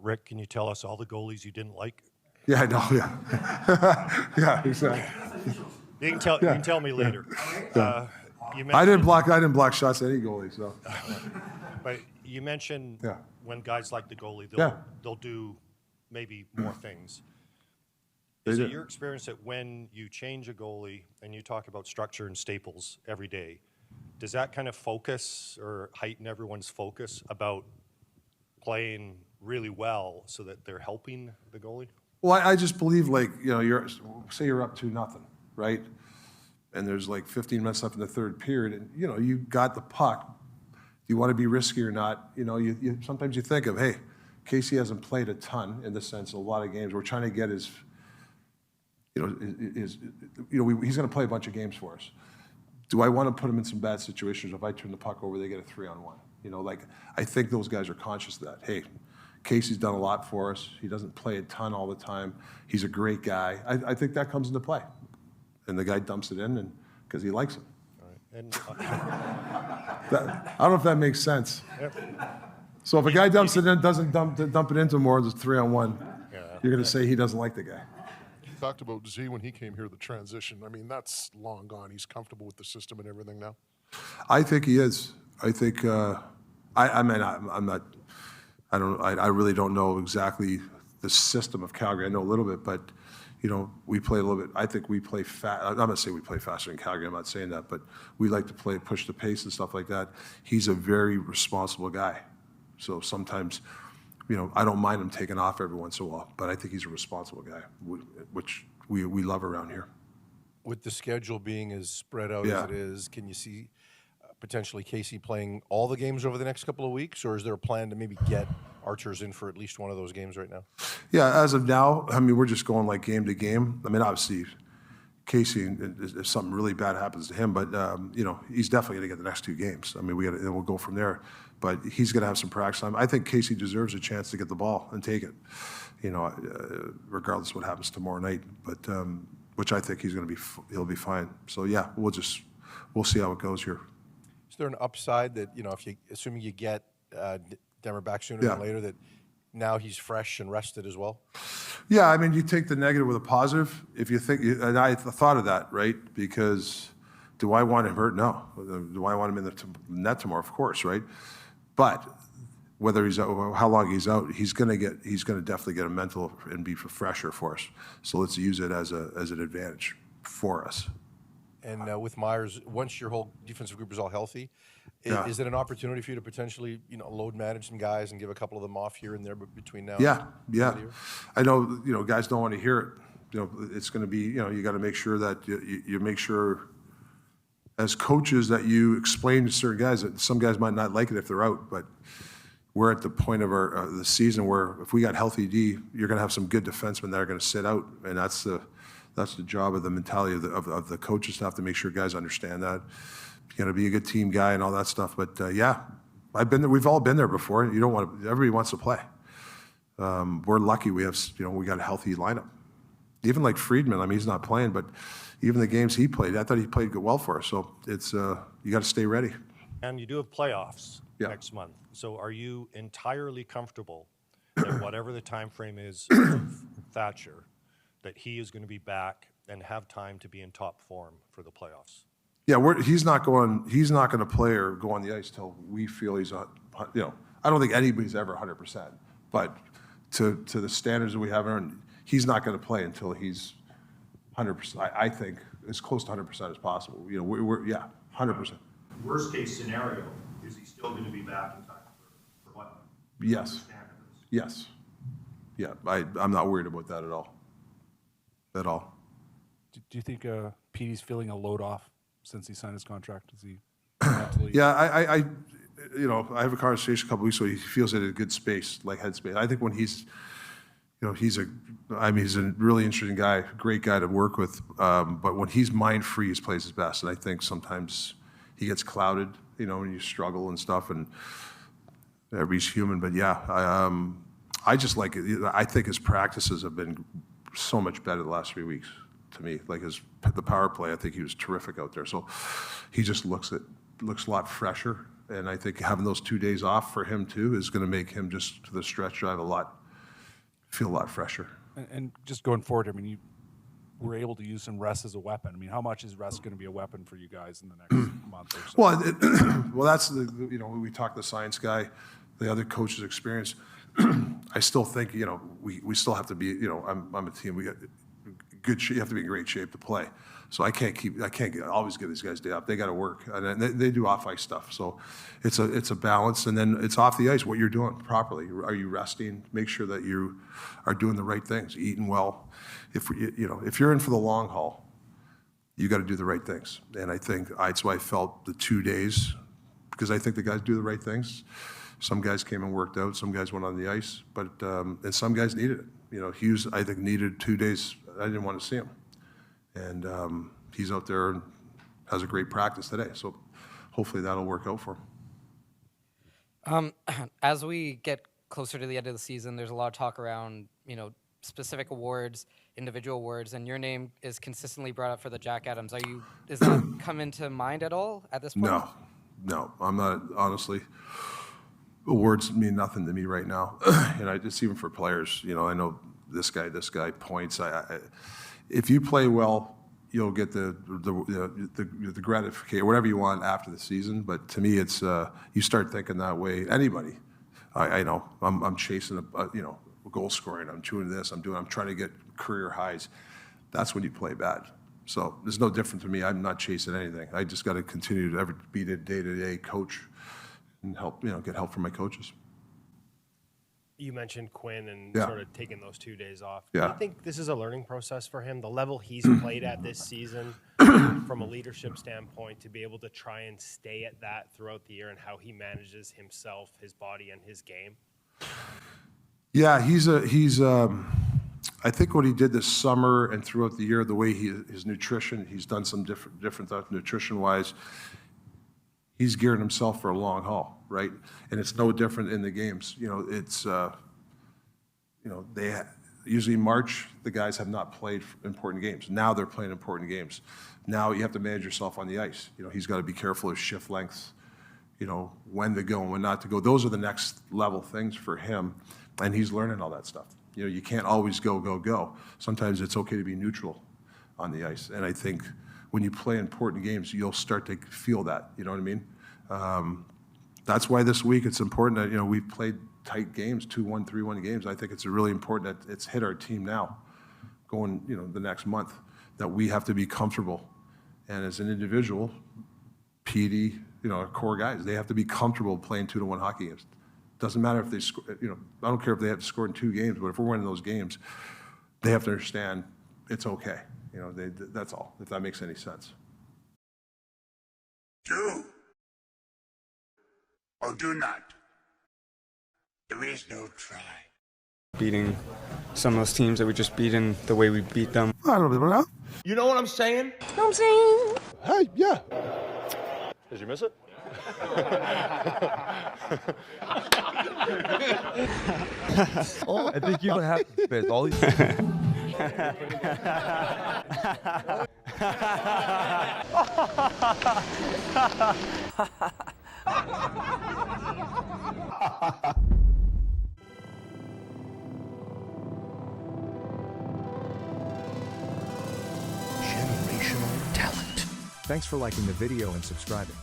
Rick, can you tell us all the goalies you didn't like? Yeah, I know. Yeah, yeah, exactly. You can tell me later. You I didn't mentioned, block shots at any goalie. So but you mentioned Yeah. when guys like the goalie, Yeah. they'll do maybe more things. They Is it do. your experience that when you change a goalie and you talk about structure and staples every day, does that kind of focus or heighten everyone's focus about playing really well so that they're helping the goalie? Well, I just believe, like, say you're up 2-0, right? And there's like 15 minutes left in the third period, and you got the puck. Do you want to be risky or not? You sometimes you think of, hey, Casey hasn't played a ton in the sense of a lot of games. We're trying to get his, he's going to play a bunch of games for us. Do I want to put him in some bad situations? If I turn the puck over, they get a 3-on-1. I think those guys are conscious of that. Hey, Casey's done a lot for us. He doesn't play a ton all the time. He's a great guy. I think that comes into play. And the guy dumps it in because he likes it. All right. And I don't know if that makes sense. So if a guy dumps it in, doesn't dump it into more, there's 3-on-1. You're going to say he doesn't like the guy. You talked about Z when he came here, the transition. I mean, that's long gone. He's comfortable with the system and everything now. I think he is. I think. I really don't know exactly the system of Calgary. I know a little bit, but we play a little bit. I think we play fast. I'm not going to say we play faster in Calgary. I'm not saying that, but we like to push the pace and stuff like that. He's a very responsible guy. So sometimes, I don't mind him taking off every once in a while, but I think he's a responsible guy, which we love around here. With the schedule being as spread out Yeah. as it is, can you see potentially Casey playing all the games over the next couple of weeks, or is there a plan to maybe get Archers in for at least one of those games right now? Yeah, as of now, we're just going like game to game. Obviously, Casey, if something really bad happens to him, but he's definitely going to get the next 2 games. We'll go from there. But he's going to have some practice time. I think Casey deserves a chance to get the ball and take it, regardless of what happens tomorrow night. But which I think he'll be fine. So yeah, we'll see how it goes here. Is there an upside that assuming you get Demmer back sooner than later, that now he's fresh and rested as well? Yeah, you take the negative with a positive. If you think, and I thought of that, right? Because do I want him hurt? No. Do I want him in the net tomorrow? Of course, right? But whether he's out, how long he's out, he's going to definitely get a mental and be fresher for us. So let's use it as an advantage for us. And with Myers, once your whole defensive group is all healthy, is it an opportunity for you to potentially load manage some guys and give a couple of them off here and there between now? Yeah. And I know guys don't want to hear it. It's going to be you got to make sure that you make sure as coaches that you explain to certain guys that some guys might not like it if they're out, but we're at the point of the season where if we got healthy D, you're going to have some good defensemen that are going to sit out, and that's the job of the mentality of the coaches staff to make sure guys understand that. You got to be a good team guy and all that stuff. But yeah, I've been there. We've all been there before. Everybody wants to play. We're lucky we have we got a healthy lineup. Even like Friedman, he's not playing, but even the games he played, I thought he played well for us. So it's you got to stay ready. And you do have playoffs next month. So are you entirely comfortable that whatever the time frame is of Thatcher, that he is going to be back and have time to be in top form for the playoffs? Yeah, he's not going to play or go on the ice till we feel he's on. I don't think anybody's ever 100%, but to the standards that we have, he's not going to play until he's 100%. I think as close to 100% as possible. We're 100%. Worst case scenario, is he still going to be back in time for what? Yes. Yes. Yeah, I'm not worried about that at all. At all. Do you think Petey's feeling a load off since he signed his contract? Is he mentally? Yeah, I have a conversation a couple weeks ago. He feels in a good space, like headspace. I think when he's a really interesting guy, great guy to work with. But when he's mind free, he plays his best. And I think sometimes he gets clouded, when you struggle and stuff. And everybody's human. But yeah, I just like it. I think his practices have been so much better the last 3 weeks to me. Like the power play, I think he was terrific out there. So he just looks a lot fresher. And I think having those 2 days off for him too is going to make him just to the stretch drive a lot feel a lot fresher. And just going forward, I mean, you were able to use some rest as a weapon. I mean, how much is rest going to be a weapon for you guys in the next month or so? Well, well, that's we talked to the science guy, the other coach's experience. I still think, we still have to be, I'm a team. We got good. You have to be in great shape to play. So I can't always give these guys day off. They got to work, and they do off ice stuff. So it's a balance, and then it's off the ice what you're doing properly. Are you resting? Make sure that you are doing the right things, eating well. If you're in for the long haul, you got to do the right things. And I think that's why I felt the 2 days, because I think the guys do the right things. Some guys came and worked out. Some guys went on the ice, but and some guys needed it. Hughes, I think, needed 2 days. I didn't want to see him, and he's out there and has a great practice today. So hopefully that'll work out for him. As we get closer to the end of the season, there's a lot of talk around, specific awards, individual awards, and your name is consistently brought up for the Jack Adams. Does that come into mind at all at this point? No, I'm not, honestly. Awards mean nothing to me right now. And it's even for players, I know this guy points. If you play well, you'll get the gratification, whatever you want after the season. But to me, it's you start thinking that way. Anybody, I know I'm chasing goal scoring. I'm doing this. I'm trying to get career highs. That's when you play bad. So there's no different to me. I'm not chasing anything. I just got to continue to be the day-to-day coach and help, get help from my coaches. You mentioned Quinn and Yeah. sort of taking those 2 days off. Yeah. Do you think this is a learning process for him? The level he's played at this season, from a leadership standpoint, to be able to try and stay at that throughout the year, and how he manages himself, his body, and his game? Yeah, I think what he did this summer and throughout the year, the way his nutrition, he's done some different stuff nutrition-wise. He's gearing himself for a long haul, right? And it's no different in the games. Usually March, the guys have not played important games. Now they're playing important games. Now you have to manage yourself on the ice. He's got to be careful of shift lengths, when to go and when not to go. Those are the next level things for him, and he's learning all that stuff. You can't always go. Sometimes it's okay to be neutral on the ice. And I think when you play important games, you'll start to feel that, you know what I mean? That's why this week it's important that, we've played tight games, 2-1, 3-1 games. I think it's really important that it's hit our team now going, the next month, that we have to be comfortable. And as an individual, PD, our core guys, they have to be comfortable playing 2-1 hockey games. Doesn't matter if they score, I don't care if they have to score in 2 games, but if we're winning those games, they have to understand it's okay. That's all, if that makes any sense. Do or do not. There is no try. Beating some of those teams that we just beat in the way we beat them. I don't know. You know what I'm saying? Hey, yeah. Did you miss it? I think you have with all these. Generational talent. Thanks for liking the video and subscribing.